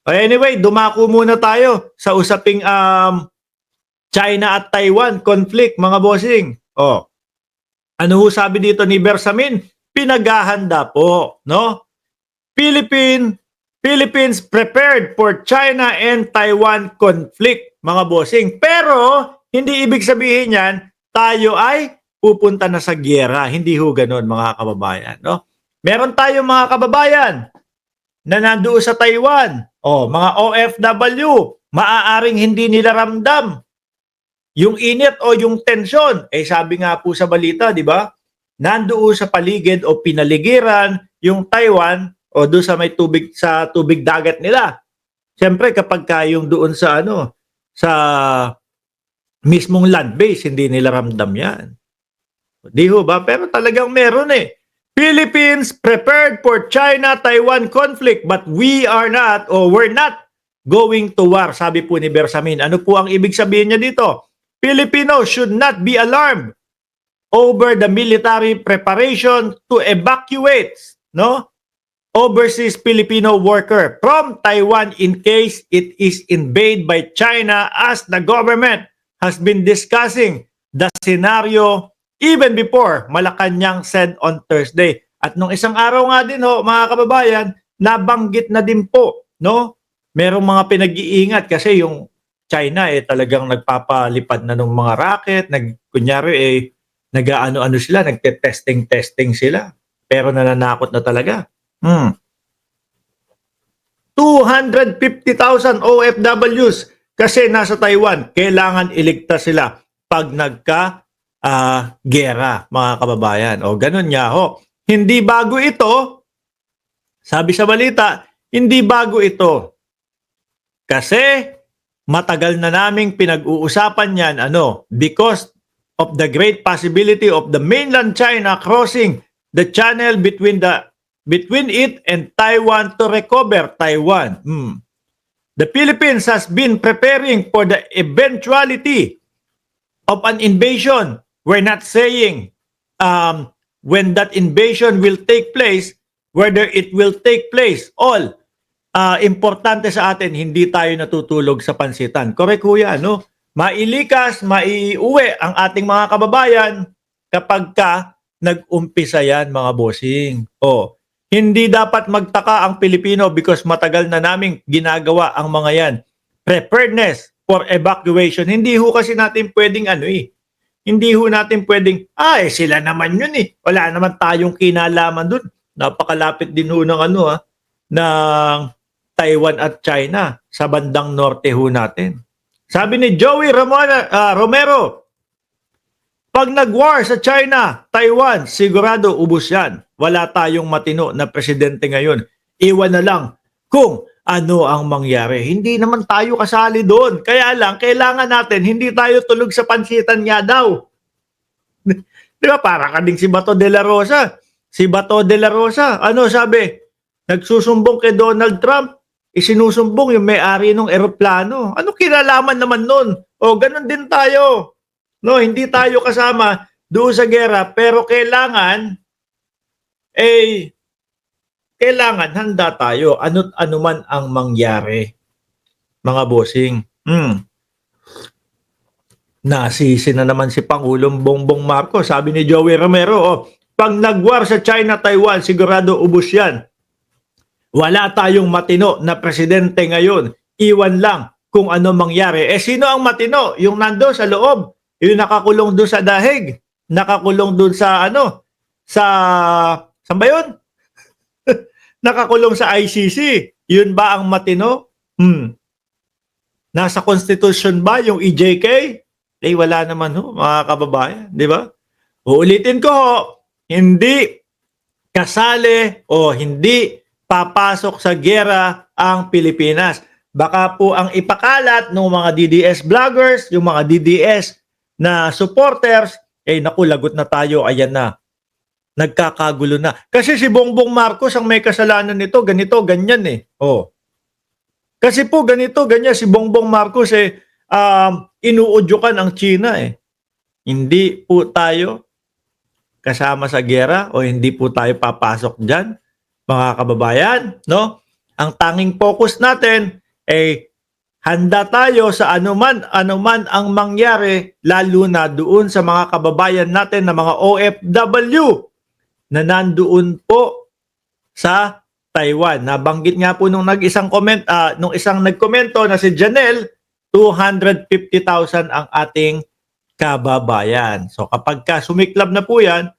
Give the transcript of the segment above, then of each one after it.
Anyway, dumako muna tayo sa usaping China at Taiwan conflict, mga bossing. Oh, ano ho sabi dito ni Bersamin? Pinaghahanda po, no? Philippines prepared for China and Taiwan conflict, mga bossing. Pero hindi ibig sabihin yan tayo ay pupunta na sa giyera. Hindi ho ganoon, mga kababayan, no? Meron tayong mga kababayan na nandoon sa Taiwan. Oh, mga OFW, maaaring hindi nila ramdam yung init o yung tensyon. Eh sabi nga po sa balita, di ba? Nandoon sa paligid o pinaligiran yung Taiwan o doon sa may tubig sa tubig dagat nila. Siyempre kapag kayong doon sa sa mismong land base, hindi nila ramdam 'yan. Di ho ba? Pero talagang meron eh. Philippines prepared for China-Taiwan conflict but we are not or we're not going to war, sabi po ni Bersamin. Ano po ang ibig sabihin niya dito? Filipinos should not be alarmed over the military preparation to evacuate, no, overseas Filipino worker from Taiwan in case it is invaded by China, as the government has been discussing the scenario even before Malacanang said on Thursday. At nung isang araw nga din ho, mga kababayan, nabanggit na din po, no? Merong mga pinag-iingat kasi yung China talagang nagpapalipad na ng mga rocket, kunyari nag-ano-ano sila, nagte-testing sila. Pero nananakot na talaga. 250,000 OFWs kasi nasa Taiwan, kailangan iligtas sila pag gera, mga kababayan. O ganun nga ho. Hindi bago ito. Sabi sa balita, hindi bago ito. Kasi matagal na naming pinag-uusapan yan, because of the great possibility of the mainland China crossing the channel between it and Taiwan to recover Taiwan. The Philippines has been preparing for the eventuality of an invasion. We're not saying when that invasion will take place, whether it will take place. All importante sa atin, hindi tayo natutulog sa pansitan. Correct ho yan, no? Mailikas, maiuwi ang ating mga kababayan kapag nag-umpisa yan, mga bossing. Hindi dapat magtaka ang Pilipino because matagal na naming ginagawa ang mga yan. Preparedness for evacuation. Hindi ho kasi natin pwedeng hindi ho natin pwedeng, sila naman yun eh. Wala naman tayong kinalaman dun. Napakalapit din ho ng ng Taiwan at China sa bandang norte ho natin. Sabi ni Joey Romero, pag nag-war sa China, Taiwan, sigurado ubos yan. Wala tayong matino na presidente ngayon. Iwan na lang kung ano ang mangyari. Hindi naman tayo kasali doon. Kaya lang, kailangan natin, hindi tayo tulog sa pansitan niya daw. Di ba? Para ka ding si Bato de la Rosa. Si Bato de la Rosa, ano sabi? Nagsusumbong kay Donald Trump. Isinusumbong yung may-ari ng eroplano. Ano kinalaman naman nun? Ganun din tayo. No, hindi tayo kasama doon sa gera, pero kailangan handa tayo ano man ang mangyari, mga bossing. Nasisi na naman si Pangulong Bongbong Marcos. Sabi ni Joey Romero, pag nagwar sa China, Taiwan, sigurado ubos yan. Wala tayong matino na presidente ngayon. Iwan lang kung ano mangyari. Sino ang matino? Yung nando sa loob. Yung nakakulong doon sa dahig. Nakakulong doon sa saan ba yun? Nakakulong sa ICC. Yun ba ang matino? Nasa Constitution ba yung EJK? Wala naman ho, mga kababayan. Di ba? Uulitin ko ho, hindi kasali o hindi papasok sa gera ang Pilipinas. Baka po ang ipakalat ng mga DDS vloggers, yung mga DDS na supporters, naku, lagot na tayo, ayan na. Nagkakagulo na. Kasi si Bongbong Marcos ang may kasalanan nito, ganito, ganyan eh. Kasi po ganito, ganyan, si Bongbong Marcos inuudyukan ang China eh. Hindi po tayo kasama sa gera o hindi po tayo papasok dyan, mga kababayan, no? Ang tanging focus natin ay handa tayo sa anuman ang mangyari, lalo na doon sa mga kababayan natin na mga OFW na nandoon po sa Taiwan. Nabanggit nga po nung nung isang nagkomento na si Janelle, 250,000 ang ating kababayan. So kapag sumiklab na po yan,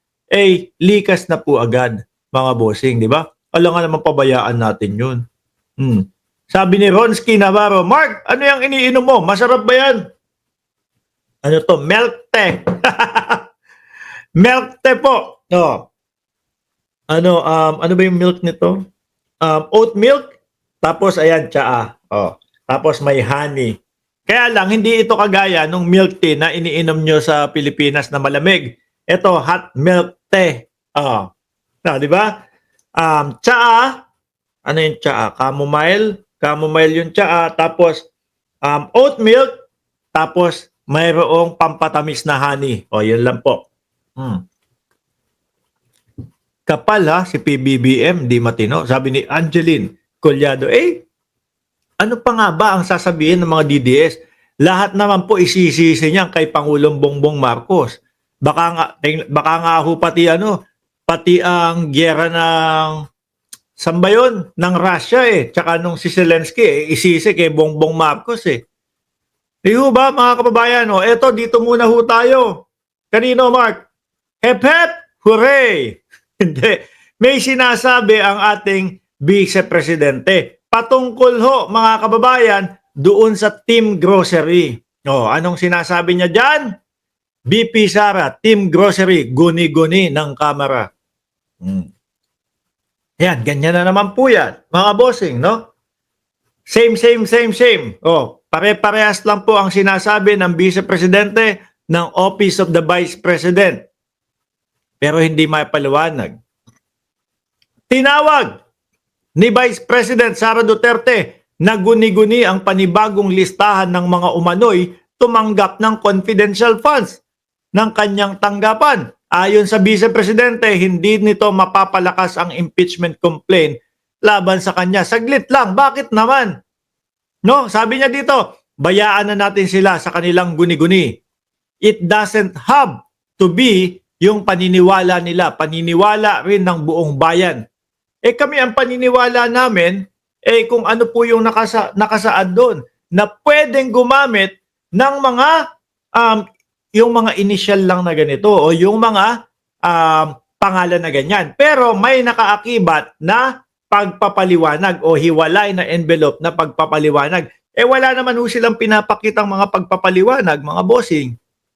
likas na po agad mga bossing, di ba? Alam nga naman pabayaan natin yun. Sabi ni Ronsky Navarro, Mark, ano yung iniinom mo? Masarap ba yan? Ano to? Milk tea. Milk tea po. No. Ano ba yung milk nito? Oat milk, tapos ayan, tsaa. Tapos may honey. Kaya lang, hindi ito kagaya nung milk tea na iniinom nyo sa Pilipinas na malamig. Ito, hot milk tea. Di ba? Tsaa, ano yung tsaa? Chamomile yung tsaa. Tapos, oat milk, tapos mayroong pampatamis na honey. Yun lang po. Kapal ha, si PBBM, di matino. Sabi ni Angeline Collado, ano pa nga ba ang sasabihin ng mga DDS? Lahat naman po isisisi niyan kay Pangulong Bongbong Marcos. Baka nga ho pati ang gyera ng sambayon ng Russia tsaka nung si Zelensky isisi kay Bongbong Marcos Di ho ba mga kababayan? Eto, dito muna ho tayo. Kanino, Mark? Hep hep, hooray! Hindi. May sinasabi ang ating Vice Presidente. Patungkol ho, mga kababayan, doon sa Team Grocery. Anong sinasabi niya dyan? BP Sara, Team Grocery, guni-guni ng kamera. Yan, ganyan na naman po yan. Mga bossing, no? Same. Pare-parehas lang po ang sinasabi ng Vice Presidente ng Office of the Vice President. Pero hindi mapaliwanag. Tinawag ni Vice President Sara Duterte na guni-guni ang panibagong listahan ng mga umano'y tumanggap ng confidential funds ng kanyang tanggapan. Ayon sa Vice Presidente, hindi nito mapapalakas ang impeachment complaint laban sa kanya. Saglit lang, bakit naman? No, sabi niya dito, bayaan na natin sila sa kanilang guni-guni. It doesn't have to be yung paniniwala nila, paniniwala rin ng buong bayan. Kami ang paniniwala namin, kung ano po yung nakasaad doon, na pwedeng gumamit ng mga, yung mga initial lang na ganito, o yung mga pangalan na ganyan. Pero may nakaakibat na pagpapaliwanag o hiwalay na envelope na pagpapaliwanag. Wala naman ho silang pinapakitang mga pagpapaliwanag, mga bossing.